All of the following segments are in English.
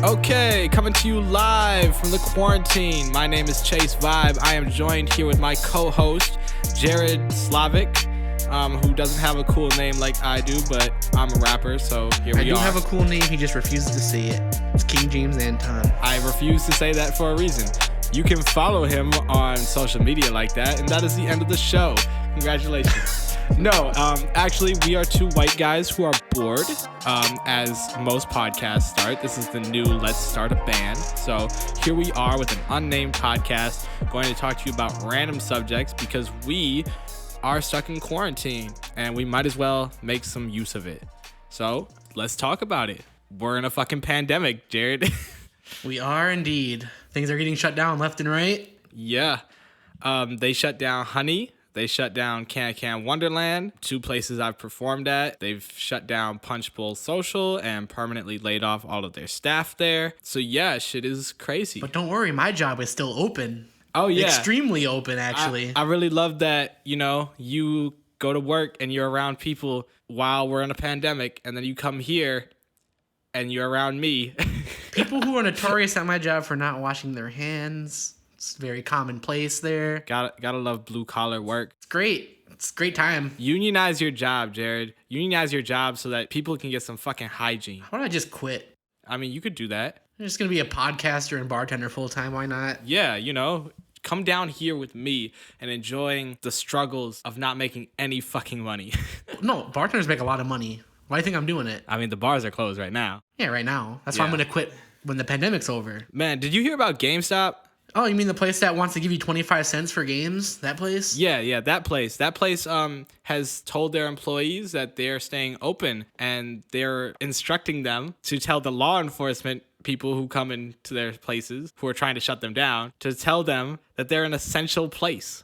Okay, coming to you live from the quarantine. My name is Chase Vibe. I am joined here with my co-host, Jared Slavic, who doesn't have a cool name like I do, but I'm a rapper, so here we are. I do have a cool name, he just refuses to say it. It's King James Anton. I refuse to say that for a reason. You can follow him on social media like that, and that is the end of the show. Congratulations. No, actually, we are two white guys who are bored, as most podcasts start. This is the new Let's Start a Band. So here we are with an unnamed podcast going to talk to you about random subjects because we are stuck in quarantine and we might as well make some use of it. So let's talk about it. We're in a fucking pandemic, Jared. We are indeed. Things are getting shut down left and right. Yeah. They shut down Honey. They shut down Can Wonderland, two places I've performed at. They've shut down Punch Bowl Social and permanently laid off all of their staff there. So yeah, shit is crazy. But don't worry, my job is still open. Oh yeah. Extremely open, actually. I really love that, you go to work and you're around people while we're in a pandemic, and then you come here and you're around me. People who are notorious at my job for not washing their hands. It's very commonplace there. Gotta love blue collar work. It's great. It's a great time. Unionize your job, Jared. Unionize your job so that people can get some fucking hygiene. Why don't I just quit? I mean, you could do that. I'm just going to be a podcaster and bartender full time. Why not? Yeah, come down here with me and enjoying the struggles of not making any fucking money. No, bartenders make a lot of money. Why do you think I'm doing it? I mean, the bars are closed right now. Yeah, right now. That's why I'm going to quit when the pandemic's over. Man, did you hear about GameStop? Oh, you mean the place that wants to give you 25 cents for games? That place? Yeah, that place. That place has told their employees that they're staying open, and they're instructing them to tell the law enforcement people who come into their places who are trying to shut them down to tell them that they're an essential place,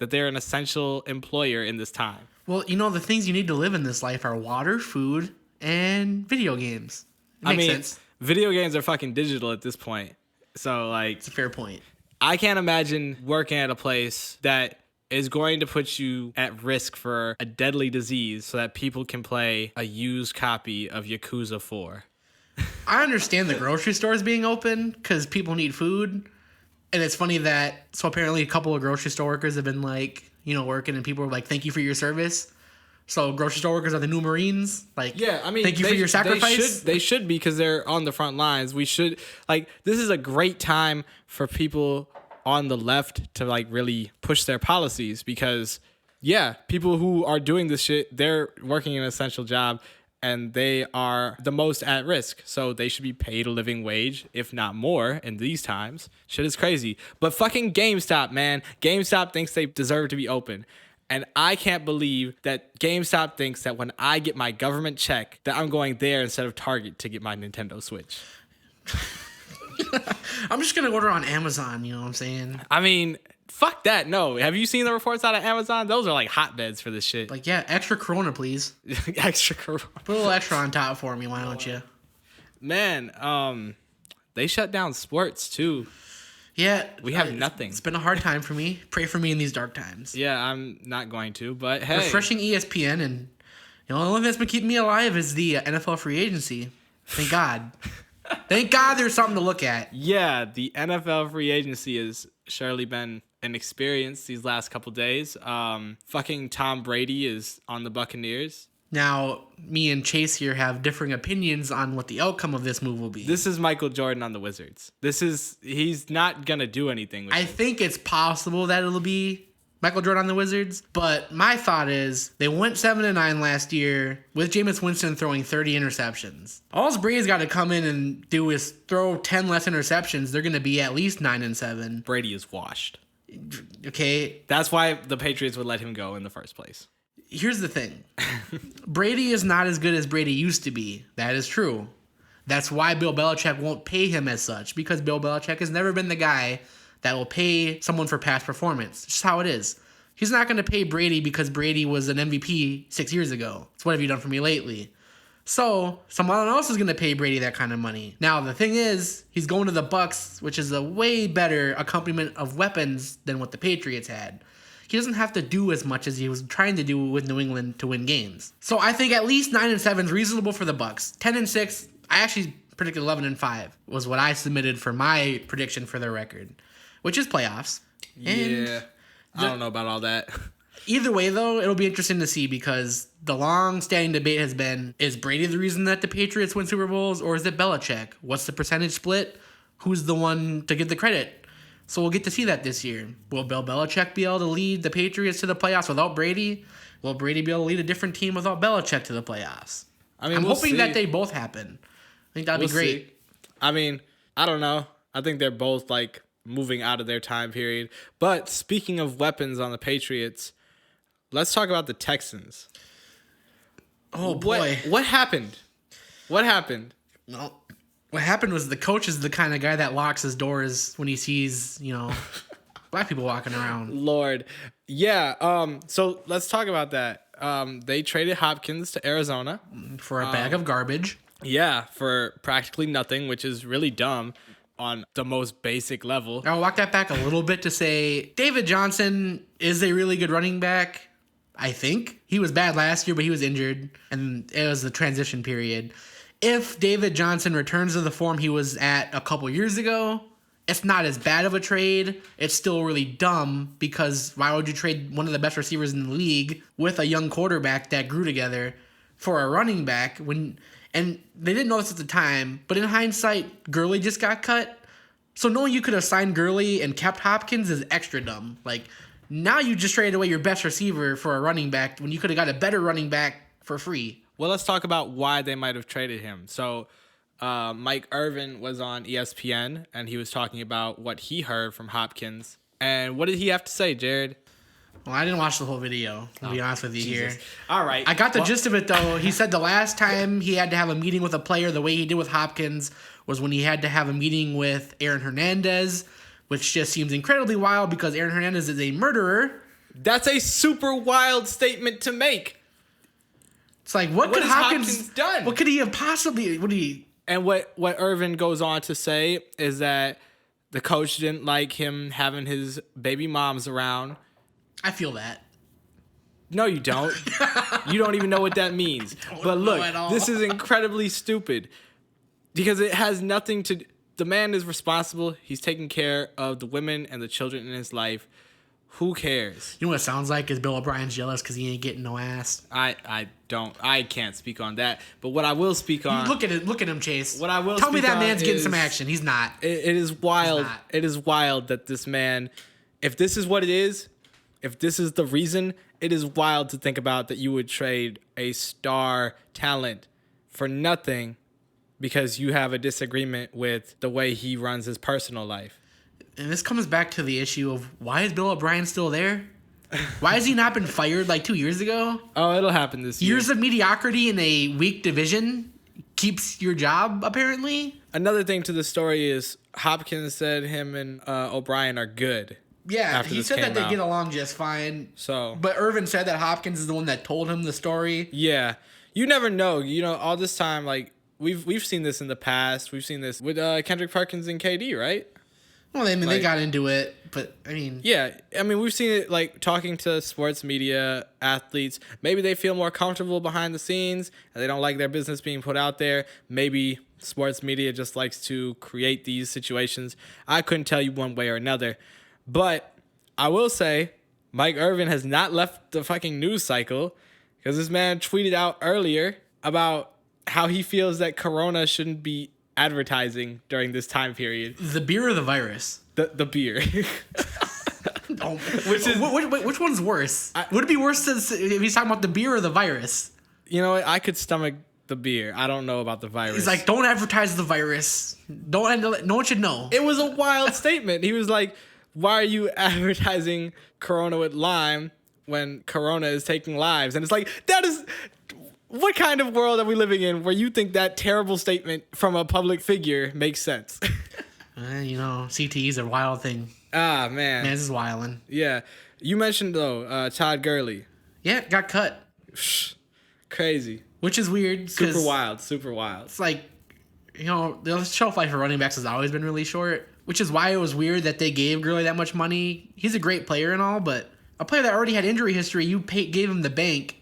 that they're an essential employer in this time. Well, the things you need to live in this life are water, food, and video games. It makes sense. Video games are fucking digital at this point. So, it's a fair point. I can't imagine working at a place that is going to put you at risk for a deadly disease so that people can play a used copy of Yakuza 4. I understand the grocery stores being open because people need food. And it's funny so apparently a couple of grocery store workers have been working, and people are like, thank you for your service. So grocery store workers are the new Marines. Thank you for your sacrifice. They should be, because they're on the front lines. We should, this is a great time for people on the left to really push their policies, because people who are doing this shit, they're working an essential job and they are the most at risk. So they should be paid a living wage, if not more, in these times. Shit is crazy. But fucking GameStop, man. GameStop thinks they deserve to be open. And I can't believe that GameStop thinks that when I get my government check, that I'm going there instead of Target to get my Nintendo Switch. I'm just going to order on Amazon, you know what I'm saying? I mean, fuck that. No. Have you seen the reports out of Amazon? Those are hotbeds for this shit. Extra Corona, please. Extra Corona. Put a little extra on top for me, why don't you? Man, they shut down sports too. Yeah. We have nothing. It's been a hard time for me. Pray for me in these dark times. Yeah, I'm not going to, but hey. Refreshing ESPN, and the only thing that's been keeping me alive is the NFL free agency. Thank God. Thank God there's something to look at. Yeah, the NFL free agency has surely been an experience these last couple days. Fucking Tom Brady is on the Buccaneers. Now, me and Chase here have differing opinions on what the outcome of this move will be. This is Michael Jordan on the Wizards. He's not going to do anything with I think it's possible that it'll be Michael Jordan on the Wizards, but my thought is they went 7-9 last year with Jameis Winston throwing 30 interceptions. All Brady's got to come in and do is throw 10 less interceptions. They're going to be at least 9-7. Brady is washed. Okay. That's why the Patriots would let him go in the first place. Here's the thing. Brady is not as good as Brady used to be. That is true. That's why Bill Belichick won't pay him as such, because Bill Belichick has never been the guy that will pay someone for past performance. It's just how it is. He's not going to pay Brady because Brady was an MVP 6 years ago. It's what have you done for me lately? So someone else is going to pay Brady that kind of money. Now, the thing is, he's going to the Bucs, which is a way better accompaniment of weapons than what the Patriots had. He doesn't have to do as much as he was trying to do with New England to win games. So I think at least 9-7 is reasonable for the Bucs. 10-6, I actually predicted 11-5 was what I submitted for my prediction for their record, which is playoffs. Yeah, I don't know about all that. Either way, though, it'll be interesting to see because the long-standing debate has been, is Brady the reason that the Patriots win Super Bowls, or is it Belichick? What's the percentage split? Who's the one to get the credit? So we'll get to see that this year. Will Bill Belichick be able to lead the Patriots to the playoffs without Brady? Will Brady be able to lead a different team without Belichick to the playoffs? I mean, I'm hoping that they both happen. I think that'd be great. See. I mean, I don't know. I think they're both like moving out of their time period. But speaking of weapons on the Patriots, let's talk about the Texans. Oh boy, what happened? What happened? Well, what happened was the coach is the kind of guy that locks his doors when he sees, black people walking around. Lord. Yeah. So let's talk about that. They traded Hopkins to Arizona for a bag of garbage. Yeah, for practically nothing, which is really dumb on the most basic level. I'll walk that back a little bit to say David Johnson is a really good running back. I think he was bad last year, but he was injured, and it was the transition period. If David Johnson returns to the form he was at a couple years ago, it's not as bad of a trade. It's still really dumb because why would you trade one of the best receivers in the league with a young quarterback that grew together for a running back and they didn't know this at the time, but in hindsight, Gurley just got cut. So knowing you could have signed Gurley and kept Hopkins is extra dumb. Like, now you just traded away your best receiver for a running back when you could have got a better running back for free. Well, let's talk about why they might have traded him. So Mike Irvin was on ESPN, and he was talking about what he heard from Hopkins. And what did he have to say, Jared? Well, I didn't watch the whole video, to be honest with you Jesus. here. All right. I got the gist of it, though. He said the last time he had to have a meeting with a player the way he did with Hopkins was when he had to have a meeting with Aaron Hernandez, which just seems incredibly wild because Aaron Hernandez is a murderer. That's a super wild statement to make. It's like, what could has Hopkins done? What could he have possibly... And what Irvin goes on to say is that the coach didn't like him having his baby moms around. I feel that. No, you don't. You don't even know what that means. But look, this is incredibly stupid because it has nothing to... The man is responsible. He's taking care of the women and the children in his life. Who cares? You know what it sounds like is Bill O'Brien's jealous because he ain't getting no ass. I can't speak on that. But what I will speak on... Look at him, Chase. What I will Tell me speak that man's on getting is- some action. He's not. It is wild. It is wild that this man... If this is what it is, if this is the reason, it is wild to think about that you would trade a star talent for nothing because you have a disagreement with the way he runs his personal life. And this comes back to the issue of why is Bill O'Brien still there? Why has he not been fired like 2 years ago? Oh, it'll happen this year. Years of mediocrity in a weak division keeps your job, apparently. Another thing to the story is Hopkins said him and O'Brien are good. Yeah, he said that they get along just fine. So, but Irvin said that Hopkins is the one that told him the story. Yeah, you never know. All this time, like we've seen this in the past. We've seen this with Kendrick Perkins and KD, right? Well, they got into it, but I mean... Yeah, we've seen it, like, talking to sports media, athletes. Maybe they feel more comfortable behind the scenes, and they don't like their business being put out there. Maybe sports media just likes to create these situations. I couldn't tell you one way or another. But I will say, Mike Irvin has not left the fucking news cycle, because this man tweeted out earlier about how he feels that Corona shouldn't be advertising during this time period. The beer or the virus? The beer. Which one's worse? Would it be worse if he's talking about the beer or the virus? You know what? I could stomach the beer. I don't know about the virus. He's like, don't advertise the virus. No one should know. It was a wild statement. He was like, why are you advertising Corona with lime when Corona is taking lives? And it's like, that is... What kind of world are we living in where you think that terrible statement from a public figure makes sense? CTE's a wild thing. Ah, man. Man's is wildin'. Yeah. You mentioned, though, Todd Gurley. Yeah, got cut. Crazy. Which is weird. Super wild. It's like, the shelf life for running backs has always been really short, which is why it was weird that they gave Gurley that much money. He's a great player and all, but a player that already had injury history, gave him the bank,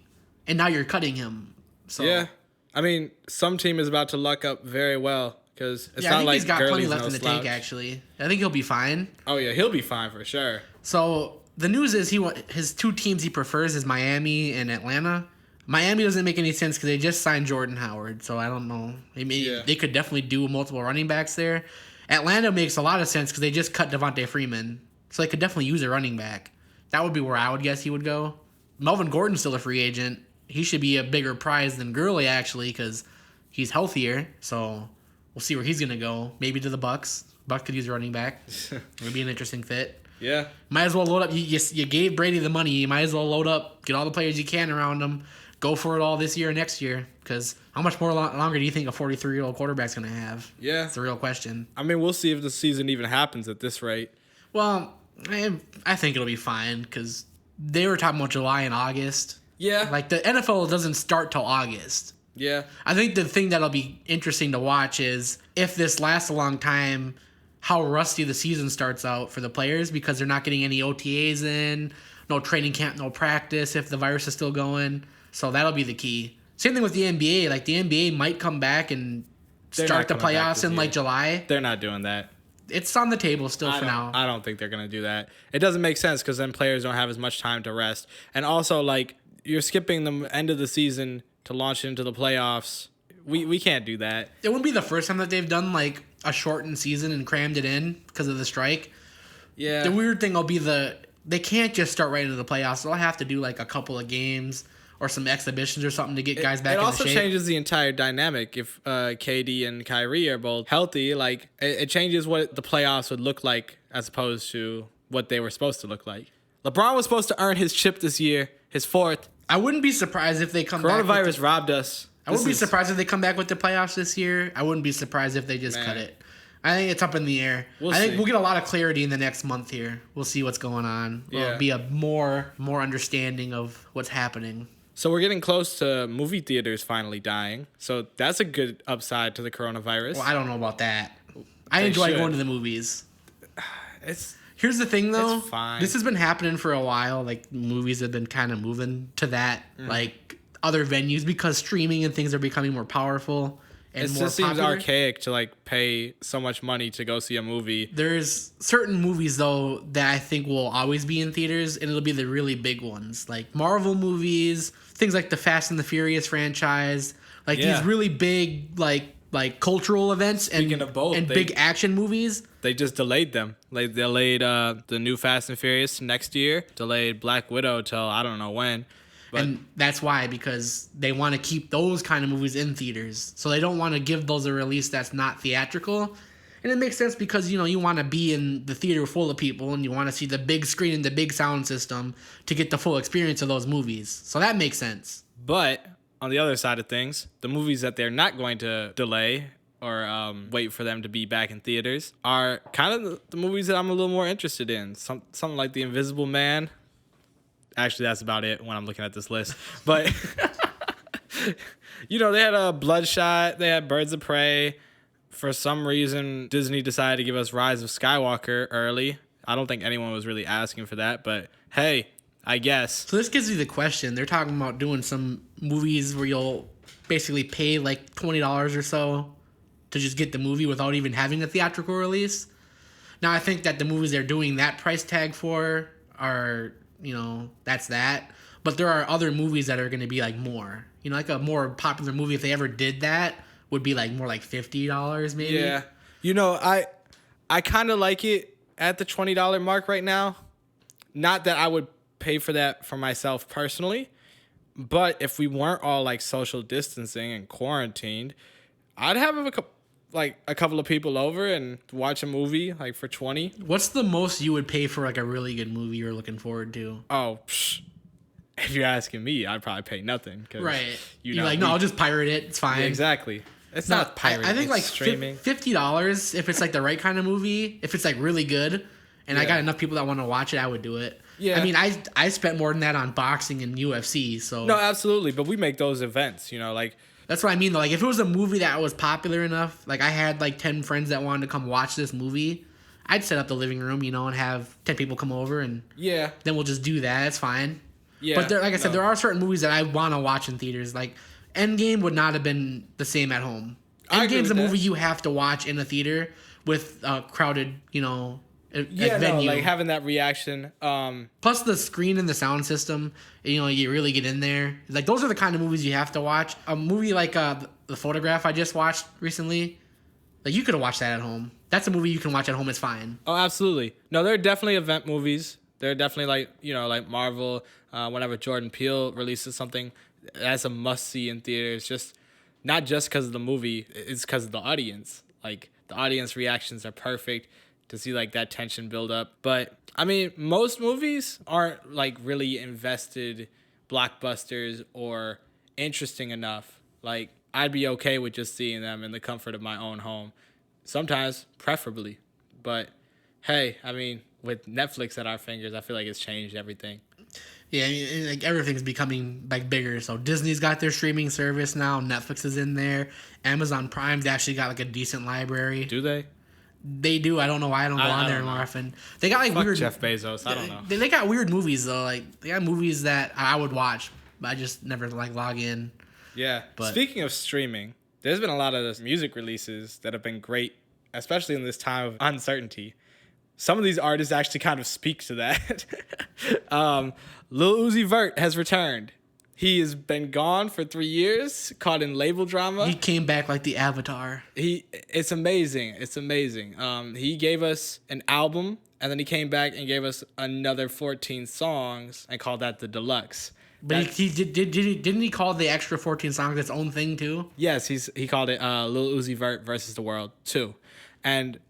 and now you're cutting him. So. Yeah. I mean, some team is about to luck up very well because it's I not think like he's got plenty Gurley's left no in the slouch. tank, actually. I think he'll be fine. Oh yeah, he'll be fine for sure. So the news is his two teams he prefers is Miami and Atlanta. Miami doesn't make any sense because they just signed Jordan Howard, so I don't know. They could definitely do multiple running backs there. Atlanta makes a lot of sense because they just cut Devontae Freeman, so they could definitely use a running back. That would be where I would guess he would go. Melvin Gordon's still a free agent. He should be a bigger prize than Gurley, actually, because he's healthier. So we'll see where he's going to go. Maybe to the Bucks. Bucks could use a running back. It would be an interesting fit. Yeah. Might as well load up. You gave Brady the money. You might as well load up, get all the players you can around him. Go for it all this year and next year. Because how much more longer do you think a 43-year-old quarterback's going to have? Yeah. It's the real question. I mean, we'll see if the season even happens at this rate. Well, I think it'll be fine because they were talking about July and August. Yeah. Like, the NFL doesn't start till August. Yeah. I think the thing that'll be interesting to watch is if this lasts a long time, how rusty the season starts out for the players because they're not getting any OTAs in, no training camp, no practice if the virus is still going. So that'll be the key. Same thing with the NBA. Like, the NBA might come back and start the playoffs in, like, July. They're not doing that. It's on the table still for now. I don't think they're going to do that. It doesn't make sense because then players don't have as much time to rest. And also, like, you're skipping the end of the season to launch into the playoffs. We can't do that. It wouldn't be the first time that they've done, like, a shortened season and crammed it in because of the strike. Yeah. The weird thing will be they can't just start right into the playoffs. They'll have to do, like, a couple of games or some exhibitions or something to get guys back in the shape. It also changes the entire dynamic. If KD and Kyrie are both healthy, like, it changes what the playoffs would look like as opposed to what they were supposed to look like. LeBron was supposed to earn his chip this year, his fourth. I wouldn't be surprised if they come back. Coronavirus robbed us. I wouldn't be surprised if they come back with the playoffs this year. I wouldn't be surprised if they just cut it. I think it's up in the air. I think we'll get a lot of clarity in the next month here. We'll see what's going on. Yeah. There'll be a more understanding of what's happening. So we're getting close to movie theaters finally dying. So that's a good upside to the coronavirus. Well, I don't know about that. I enjoy going to the movies. Here's the thing, though. It's fine. This has been happening for a while. Like, movies have been kind of moving to that, like, other venues because streaming and things are becoming more powerful and more just seems popular. archaic to, like, pay so much money to go see a movie. There's certain movies, though, that I think will always be in theaters, and it'll be the really big ones. Like Marvel movies, things like the Fast and the Furious franchise, like these really big, like cultural events Speaking of both, and big action movies. They just delayed them. Like, they delayed the new Fast and Furious next year, delayed Black Widow till I don't know when. But And that's why, because they want to keep those kind of movies in theaters. So they don't want to give those a release that's not theatrical. And it makes sense because, you want to be in the theater full of people and you want to see the big screen and the big sound system to get the full experience of those movies. So that makes sense. But on the other side of things, the movies that they're not going to delay or wait for them to be back in theaters are kind of the movies that I'm a little more interested in. Something like The Invisible Man. Actually, that's about it when I'm looking at this list. But, they had Bloodshot. They had Birds of Prey. For some reason, Disney decided to give us Rise of Skywalker early. I don't think anyone was really asking for that. But, hey, I guess. So this gives you the question. They're talking about doing some movies where you'll basically pay like $20 or so to just get the movie without even having a theatrical release. Now, I think that the movies they're doing that price tag for are... that's that. But there are other movies that are going to be like more. Like a more popular movie, if they ever did that, would be like more like $50 maybe. Yeah. I kind of like it at the $20 mark right now. Not that I would pay for that for myself personally, but if we weren't all like social distancing and quarantined, I'd have a couple of people over and watch a movie like for $20. What's the most you would pay for like a really good movie you're looking forward to? Oh, if you're asking me, I'd probably pay nothing. Right. You're like, no, I'll just pirate it. It's fine. Yeah, exactly. It's not pirate. I think like streaming. $50 if it's like the right kind of movie. If it's like really good, and I got enough people that want to watch it, I would do it. Yeah. I mean, I spent more than that on boxing and UFC. So no, absolutely. But we make those events. Like. That's what I mean, though. Like, if it was a movie that was popular enough, like I had like 10 friends that wanted to come watch this movie, I'd set up the living room, and have 10 people come over, and then we'll just do that. It's fine. Yeah. But like I said, there are certain movies that I want to watch in theaters. Like, Endgame would not have been the same at home. I agree Endgame's a with that. movie you have to watch in a theater with a crowded, Yeah, venue. no, like having that reaction. Plus the screen and the sound system, you really get in there. Like those are the kind of movies you have to watch. A movie like The Photograph I just watched recently, like you could have watched that at home. That's a movie you can watch at home. It's fine. Oh, absolutely. No, they're definitely event movies. They're definitely like Marvel. Whenever Jordan Peele releases something, that's a must see in theaters. Just not just because of the movie, it's because of the audience. Like the audience reactions are perfect to see like that tension build up. But I mean, most movies aren't like really invested blockbusters or interesting enough. Like I'd be okay with just seeing them in the comfort of my own home. Sometimes, preferably. But hey, I mean, with Netflix at our fingers, I feel like it's changed everything. Yeah, I mean, like everything's becoming like bigger. So Disney's got their streaming service now. Netflix is in there. Amazon Prime's actually got like a decent library. Do they? They do. I don't know why I don't go on there don't more know. often. They got like Fuck weird. Jeff Bezos. I don't know. They got weird movies though. Like they got movies that I would watch, but I just never like log in. Yeah. But- Speaking of streaming, there's been a lot of music releases that have been great, especially in this time of uncertainty. Some of these artists actually kind of speak to that. Lil Uzi Vert has returned. He has been gone for 3 years, caught in label drama. He came back like the Avatar. It's amazing. It's amazing. He gave us an album, and then he came back and gave us another 14 songs and called that the deluxe. But didn't he call the extra 14 songs its own thing too? Yes, he called it Lil Uzi Vert versus the World 2. And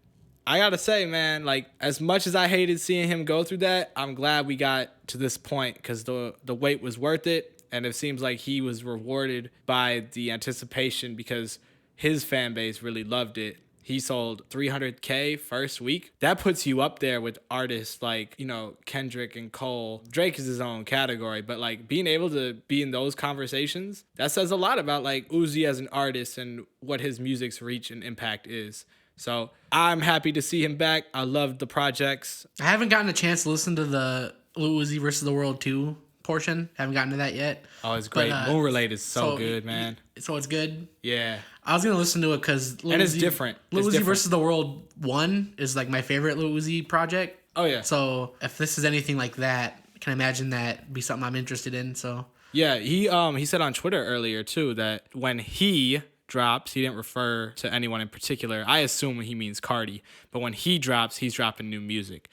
I gotta say, man, like as much as I hated seeing him go through that, I'm glad we got to this point because the wait was worth it. And it seems like he was rewarded by the anticipation because his fan base really loved it. He sold 300K first week. That puts you up there with artists like, Kendrick and Cole. Drake is his own category, but like being able to be in those conversations, that says a lot about like Uzi as an artist and what his music's reach and impact is. So I'm happy to see him back. I love the projects. I haven't gotten a chance to listen to the Lil Uzi versus the World 2 portion. Haven't gotten to that yet. Oh, it's great. Moon Relate is so good, man. So it's good. Yeah. I was gonna listen to it because it's different. Lil It's Uzi different. versus the World 1 is like my favorite Lil Uzi project. Oh, yeah. So if this is anything like that, I can imagine that be something I'm interested in. So Yeah, he said on Twitter earlier, too, that when he drops, he didn't refer to anyone in particular. I assume he means Cardi. But when he drops, he's dropping new music.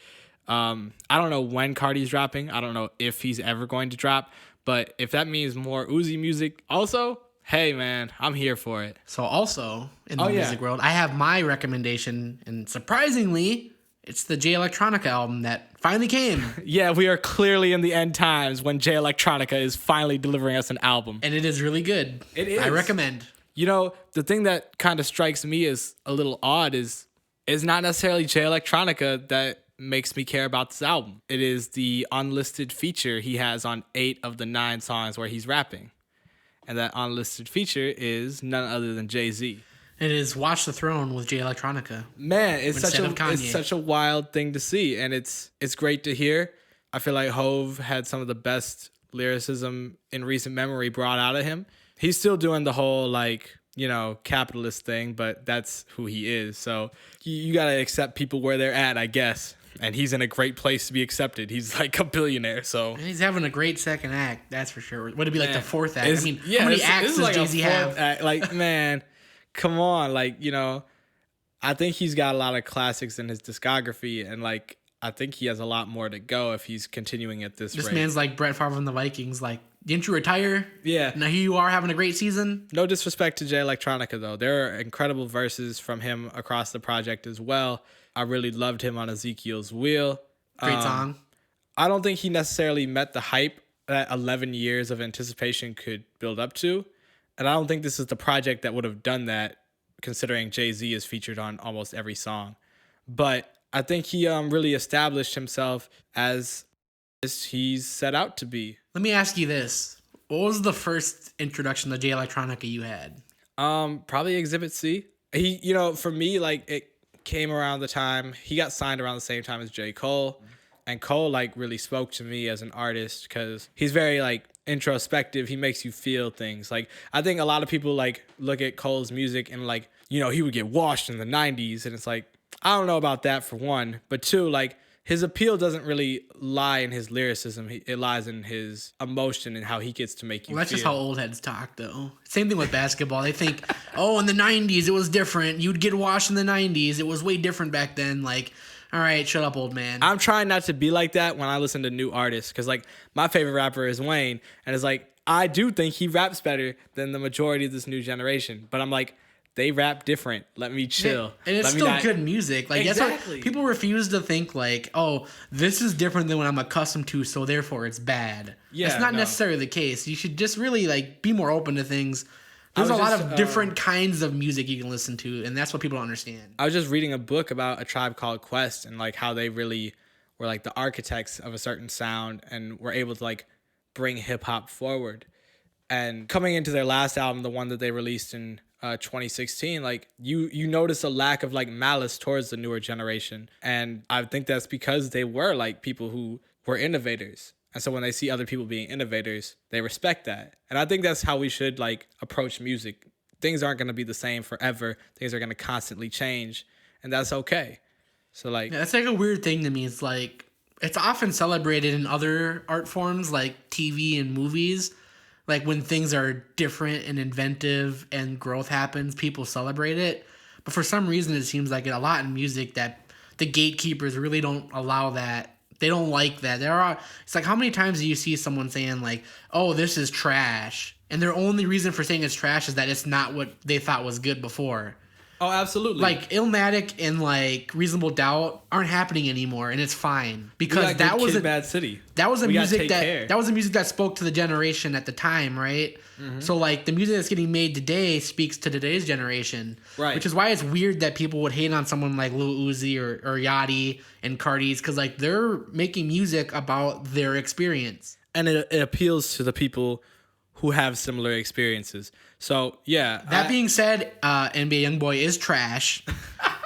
I don't know when Cardi's dropping. I don't know if he's ever going to drop. But if that means more Uzi music also, hey, man, I'm here for it. So also in the music world, I have my recommendation, and surprisingly, it's the Jay Electronica album that finally came. Yeah, we are clearly in the end times when Jay Electronica is finally delivering us an album. And it is really good. It is. I recommend. The thing that kind of strikes me as a little odd is not necessarily Jay Electronica that makes me care about this album. It is the unlisted feature he has on 8 of the 9 songs where he's rapping. And that unlisted feature is none other than Jay-Z. It is Watch the Throne with Jay Electronica. Man, it's Instead of Kanye. such a wild thing to see, and it's great to hear. I feel like Hove had some of the best lyricism in recent memory brought out of him. He's still doing the whole capitalist thing, but that's who he is. So you got to accept people where they're at, I guess. And he's in a great place to be accepted. He's like a billionaire, so And he's having a great second act, that's for sure. Would it be like the fourth act? It's- I mean, yeah, how many this acts is does like a Jay-Z fourth have? act. Like, man, come on. I think he's got a lot of classics in his discography, and I think he has a lot more to go if he's continuing at this This rate. man's like Brett Favre from the Vikings. Like, didn't you retire? Yeah. Now here you are having a great season. No disrespect to Jay Electronica, though. There are incredible verses from him across the project as well. I really loved him on Ezekiel's Wheel. Great song. I don't think he necessarily met the hype that 11 years of anticipation could build up to. And I don't think this is the project that would have done that, considering Jay-Z is featured on almost every song. But I think he really established himself as he's set out to be. Let me ask you this. What was the first introduction to Jay Electronica you had? Probably Exhibit C. He, for me, it came around the time he got signed around the same time as J. Cole. And Cole really spoke to me as an artist because he's very introspective. He makes you feel things. Like, I think a lot of people like look at Cole's music and like, you know, he would get washed in the 90s. And it's like, I don't know about that for one. But two, like, his appeal doesn't really lie in his lyricism. It lies in his emotion and how he gets to make you Well, that's feel. just how old heads talk, though. Same thing with basketball. They think, oh, in the 90s, it was different. You'd get washed in the 90s. It was way different back then. Like, all right, shut up, old man. I'm trying not to be like that when I listen to new artists. Because, like, my favorite rapper is Wayne. And it's like, I do think he raps better than the majority of this new generation. But I'm like, they rap different. Let me chill. And it's still good music. Like, Exactly. That's what people refuse to think, like, oh, this is different than what I'm accustomed to, so therefore it's bad. Yeah, that's not no. necessarily the case. You should just really, like, be more open to things. There's a lot of different kinds of music you can listen to, and that's what people don't understand. I was just reading a book about A Tribe Called Quest and like how they really were like the architects of a certain sound and were able to like bring hip hop forward. And coming into their last album, the one that they released in 2016, like you notice a lack of like malice towards the newer generation. And I think that's because they were like people who were innovators. And so when they see other people being innovators, they respect that. And I think that's how we should like approach music. Things aren't going to be the same forever. Things are going to constantly change, and that's okay. So like, Yeah, that's like a weird thing to me. It's like, it's often celebrated in other art forms like TV and movies. Like when things are different and inventive and growth happens, people celebrate it. But for some reason, it seems like a lot in music that the gatekeepers really don't allow that. They don't like that. It's like, how many times do you see someone saying like, oh, this is trash? And their only reason for saying it's trash is that it's not what they thought was good before. oh, absolutely. Like Illmatic and like Reasonable Doubt aren't happening anymore, and it's fine We because got that Good was Kid, Bad City. that was a We gotta music take that care. that was a music that spoke to the generation at the time, right? Mm-hmm. So like the music that's getting made today speaks to today's generation, Right. Which is why it's weird that people would hate on someone like Lil Uzi or Yachty and Cardi's because like they're making music about their experience. And it appeals to the people who have similar experiences. So yeah. That being said, NBA YoungBoy is trash.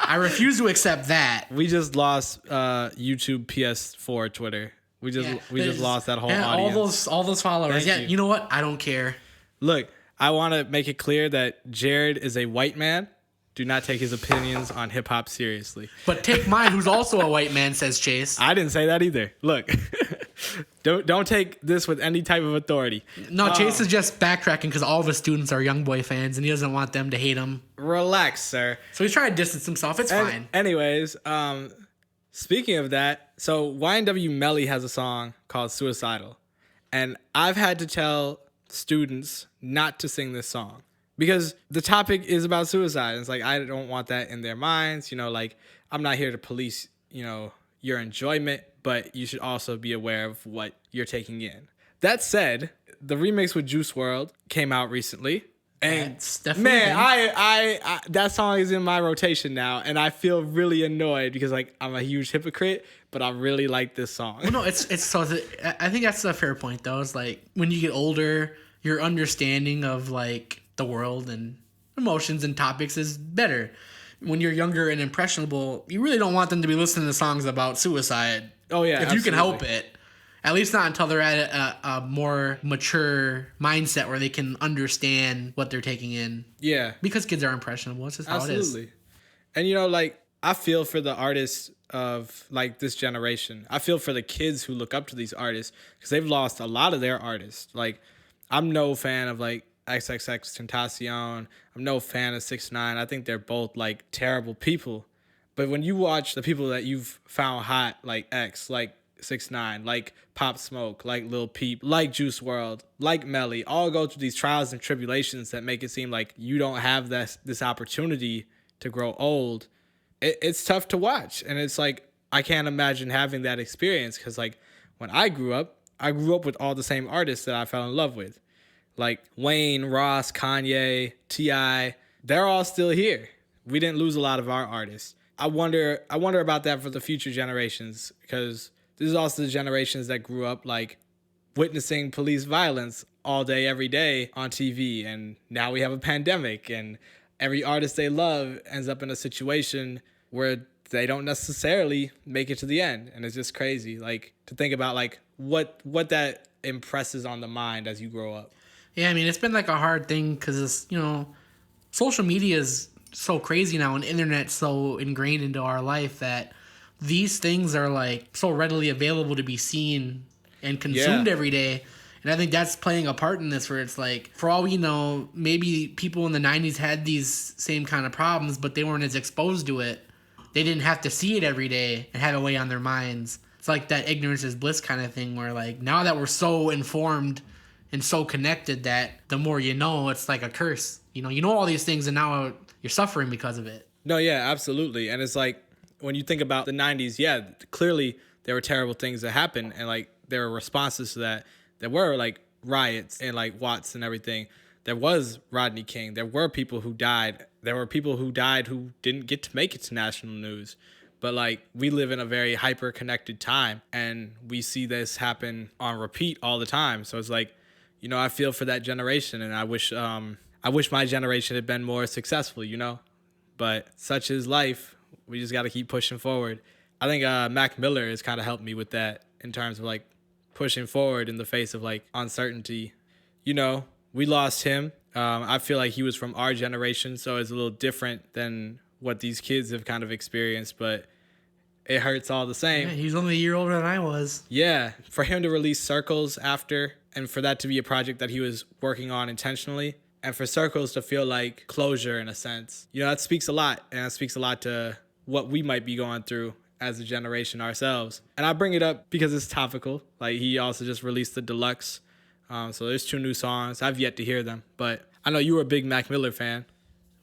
I refuse to accept that. We just lost YouTube, PS4, Twitter. We just lost that whole and audience. all those followers. Thank you. You know what? I don't care. Look, I want to make it clear that Jared is a white man. Do not take his opinions on hip hop seriously. But take mine, who's also a white man, says Chase. I didn't say that either. Look, don't take this with any type of authority. No, Chase is just backtracking because all of his students are YoungBoy fans and he doesn't want them to hate him. Relax, sir. So he's trying to distance himself. It's fine. Anyways, speaking of that, so YNW Melly has a song called Suicidal. And I've had to tell students not to sing this song because the topic is about suicide. It's like, I don't want that in their minds. You know, like, I'm not here to police, you know, your enjoyment, but you should also be aware of what you're taking in. That said, the remix with Juice WRLD came out recently. And That's definitely man, I that song is in my rotation now, and I feel really annoyed because like I'm a huge hypocrite, but I really like this song. Well, no, I think that's a fair point though. It's like when you get older, your understanding of like the world and emotions and topics is better. When you're younger and impressionable, you really don't want them to be listening to songs about suicide. Oh yeah, if you can absolutely. help it. At least not until they're at a more mature mindset where they can understand what they're taking in. Yeah, Because kids are impressionable. It's just how it is. absolutely. And you know, like I feel for the artists of like this generation. I feel for the kids who look up to these artists because they've lost a lot of their artists. Like I'm no fan of like XXX Tentacion. I'm no fan of 6ix9ine. I think they're both like terrible people. But when you watch the people that you've found hot, like X, like 6ix9ine, like Pop Smoke, like Lil Peep, like Juice WRLD, like Melly, all go through these trials and tribulations that make it seem like you don't have this opportunity to grow old. It's tough to watch. And it's like, I can't imagine having that experience because like when I grew up with all the same artists that I fell in love with. Like Wayne, Ross, Kanye, T.I., they're all still here. We didn't lose a lot of our artists. I wonder about that for the future generations because this is also the generations that grew up like witnessing police violence all day, every day on TV. And now we have a pandemic and every artist they love ends up in a situation where they don't necessarily make it to the end. And it's just crazy like to think about like what that impresses on the mind as you grow up. Yeah, I mean, it's been like a hard thing because, social media is so crazy now and the internet's so ingrained into our life that these things are like so readily available to be seen and consumed every day. And I think that's playing a part in this, where it's like, for all we know, maybe people in the 90s had these same kind of problems, but they weren't as exposed to it. They didn't have to see it every day and have it weigh on their minds. It's like that ignorance is bliss kind of thing, where like now that we're so informed and so connected that the more you know, it's like a curse. You know all these things and now you're suffering because of it. No, yeah, absolutely. And it's like, when you think about the 90s, yeah, clearly there were terrible things that happened, and like there were responses to that. There were like riots and like Watts and everything. There was Rodney King. There were people who died. There were people who died who didn't get to make it to national news. But like, we live in a very hyper connected time, and we see this happen on repeat all the time. So it's like, I feel for that generation, and I wish my generation had been more successful, but such is life. We just got to keep pushing forward. I think Mac Miller has kind of helped me with that in terms of like pushing forward in the face of like uncertainty. We lost him. I feel like he was from our generation, so it's a little different than what these kids have kind of experienced, but it hurts all the same. Yeah, he's only a year older than I was. Yeah, for him to release Circles after, and for that to be a project that he was working on intentionally, and for Circles to feel like closure in a sense, that speaks a lot, and that speaks a lot to what we might be going through as a generation ourselves. And I bring it up because it's topical. Like, he also just released the deluxe. So there's 2 new songs. I've yet to hear them, but I know you were a big Mac Miller fan.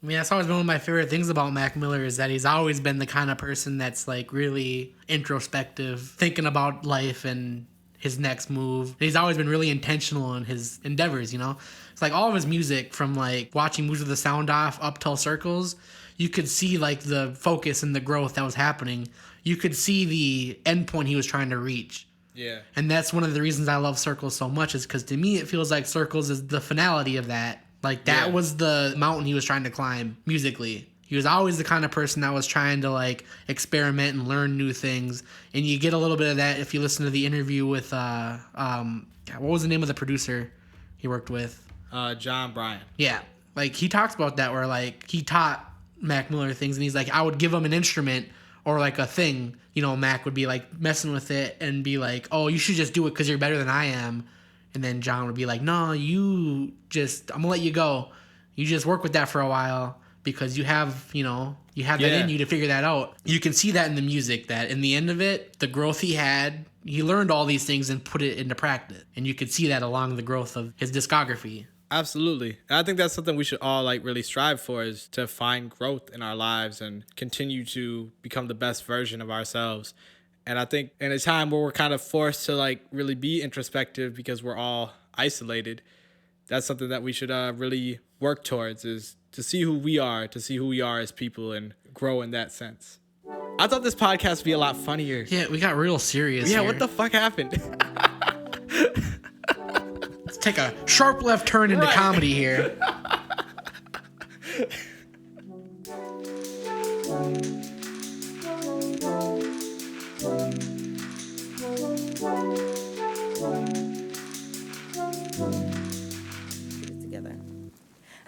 I mean, that's always been one of my favorite things about Mac Miller, is that he's always been the kind of person that's like really introspective, thinking about life and his next move. And he's always been really intentional in his endeavors, It's like all of his music, from like watching Moves with the Sound Off up till Circles, you could see like the focus and the growth that was happening. You could see the end point he was trying to reach. Yeah. And that's one of the reasons I love Circles so much, is because to me it feels like Circles is the finality of that. Like, that was the mountain he was trying to climb musically. He was always the kind of person that was trying to like experiment and learn new things. And you get a little bit of that if you listen to the interview with what was the name of the producer he worked with? John Bryan. Yeah. Like, he talks about that, where like he taught Mac Miller things, and he's like, I would give him an instrument or like a thing, Mac would be like messing with it and be like, oh, you should just do it because you're better than I am. And then John would be like, no, I'm gonna let you go. You just work with that for a while because you have that in you to figure that out. You can see that in the music, that in the end of it, the growth he had, he learned all these things and put it into practice. And you could see that along the growth of his discography. Absolutely. And I think that's something we should all like really strive for, is to find growth in our lives and continue to become the best version of ourselves. And I think in a time where we're kind of forced to like really be introspective because we're all isolated, that's something that we should really work towards, is to see who we are as people and grow in that sense. I thought this podcast would be a lot funnier. Yeah, we got real serious here. What the fuck happened? Let's take a sharp left turn into comedy here.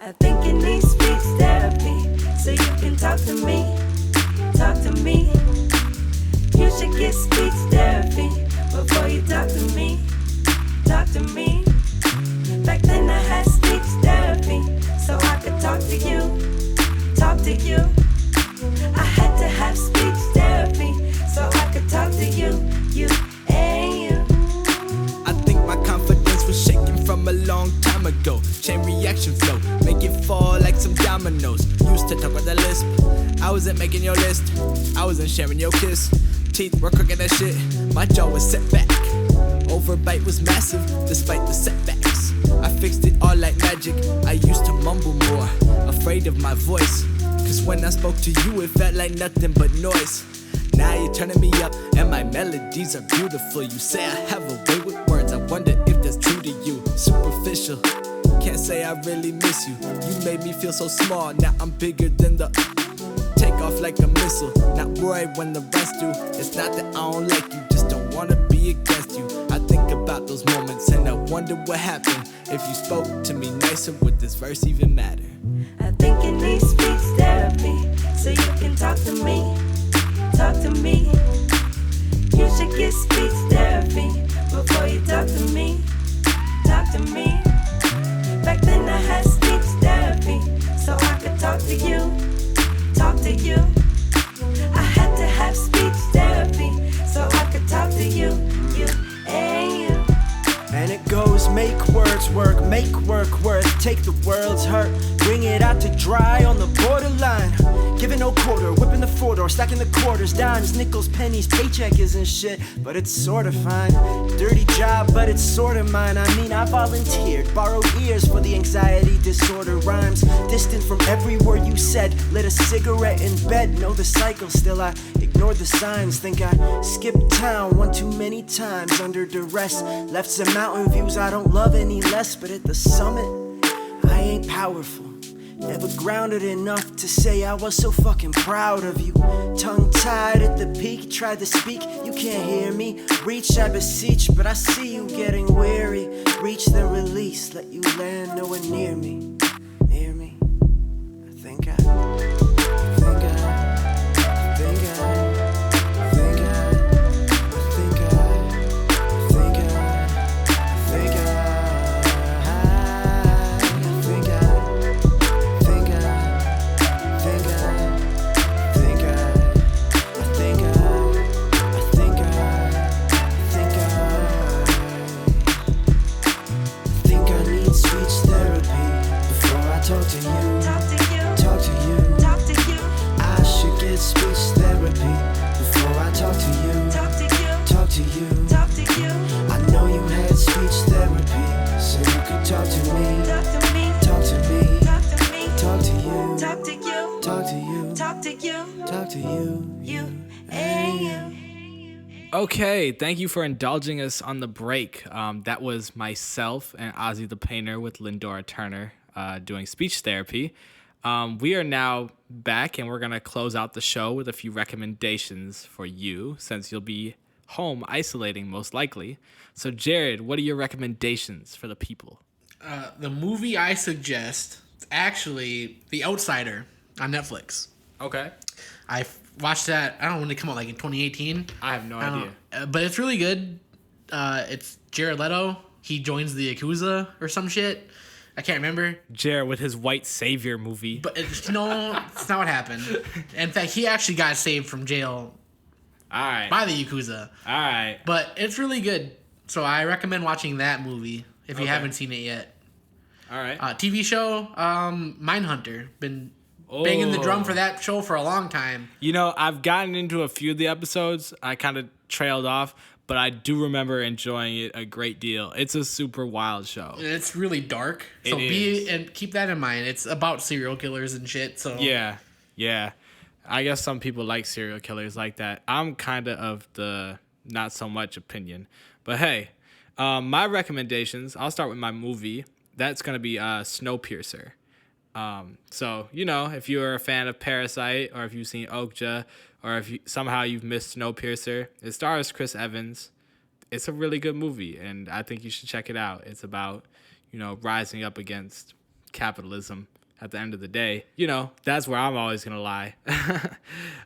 I think it needs speech therapy, so you can talk to me. You should get speech therapy before you talk to me. Back then I had speech therapy, so I could talk to you. I had to have speech therapy, so I could talk to you and you. I think my confidence was shaking from a long time ago. Chain reaction flow, make it fall like some dominoes. Used to talk with a lisp, I wasn't making your list, I wasn't sharing your kiss. Teeth were crooked as shit, my jaw was set back. Overbite was massive, despite the setbacks. I fixed it all like magic, I used to mumble more, afraid of my voice. Cause when I spoke to you, it felt like nothing but noise. Now you're turning me up, and my melodies are beautiful. You say I have a way with words, I wonder if that's true to you. Superficial, can't say I really miss you. You made me feel so small, now I'm bigger than the take off like a missile, not worried when the rest do. It's not that I don't like you, just don't wanna be against you. I think about about those moments, and I wonder what happened. If you spoke to me nicer, would this verse even matter? I think it needs speech therapy, so you can talk to me. Talk to me. You should get speech therapy before you talk to me. Talk to me. Back then I had speech therapy, so I could talk to you. Talk to you. I had to have speech therapy, so I could talk to you. You and you. And it goes, make words work, make work worth. Take the world's hurt, bring it out to dry on the borderline. Giving no quarter, whipping the 4-door, stacking the quarters, dimes, nickels, pennies, paycheck isn't shit, but it's sorta fine. Dirty job, but it's sorta mine. I mean, I volunteered, borrowed ears for the anxiety disorder rhymes. Distant from every word you said, lit a cigarette in bed. Know the cycle, still I ignored the signs. Think I skipped town one too many times under duress. Left some mountain views I don't love any less, but at the summit, I ain't powerful. Never grounded enough to say I was so fucking proud of you. Tongue-tied at the peak, tried to speak, you can't hear me. Reach, I beseech, but I see you getting weary. Reach, then release, let you land nowhere near me. Near me. I think I Okay, thank you for indulging us on the break. That was myself and Ozzy the Painter with Lyndora Turner doing speech therapy. We are now back, and we're going to close out the show with a few recommendations for you, since you'll be home isolating most likely. So, Jared, what are your recommendations for the people? The movie I suggest is actually The Outsider on Netflix. Okay. I watched that, I don't know when it came out, like in 2018. I have no idea. But it's really good. It's Jared Leto. He joins the Yakuza or some shit. I can't remember. Jared with his white savior movie. But it's not what happened. In fact, he actually got saved from jail by the Yakuza. All right. But it's really good. So I recommend watching that movie if you haven't seen it yet. All right. TV show, Mindhunter. Been banging the drum for that show for a long time. You know, I've gotten into a few of the episodes. I kind of trailed off, but I do remember enjoying it a great deal. It's a super wild show. It's really dark. So keep that in mind. It's about serial killers and shit. So yeah. I guess some people like serial killers like that. I'm kind of the not so much opinion. But hey, my recommendations, I'll start with my movie. That's going to be Snowpiercer. So, you know, if you're a fan of Parasite, or if you've seen Okja, or if somehow you've missed Snowpiercer, it stars Chris Evans. It's a really good movie, and I think you should check it out. It's about, you know, rising up against capitalism at the end of the day. You know, that's where I'm always going to lie.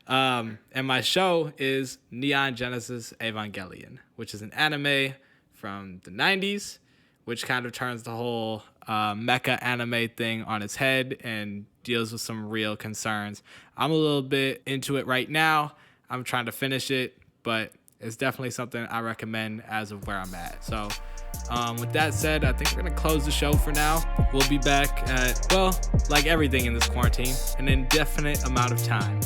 And my show is Neon Genesis Evangelion, which is an anime from the 90s, which kind of turns the whole mecha anime thing on its head and deals with some real concerns. I'm a little bit into it right now. I'm trying to finish it, but it's definitely something I recommend as of where I'm at. So with that said, I think we're going to close the show for now. We'll be back at, well, like everything in this quarantine, an indefinite amount of time.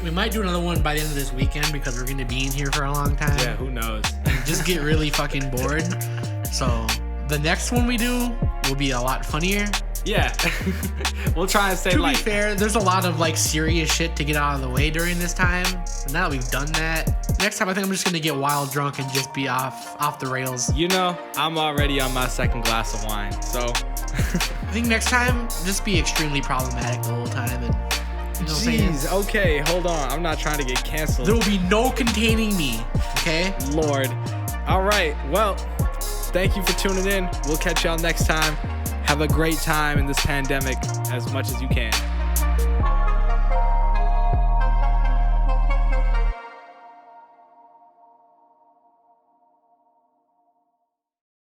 We might do another one by the end of this weekend because we're going to be in here for a long time. Yeah, who knows? And just get really fucking bored. So the next one we do will be a lot funnier. Yeah. We'll try and stay light. light. To be fair, there's a lot of like serious shit to get out of the way during this time. And now that we've done that, next time I think I'm just gonna get wild drunk and just be off the rails. You know, I'm already on my second glass of wine, so I think next time just be extremely problematic the whole time. And you know jeez, okay, hold on. I'm not trying to get canceled. There will be no containing me. Okay? Lord. All right. Well, thank you for tuning in. We'll catch y'all next time. Have a great time in this pandemic as much as you can.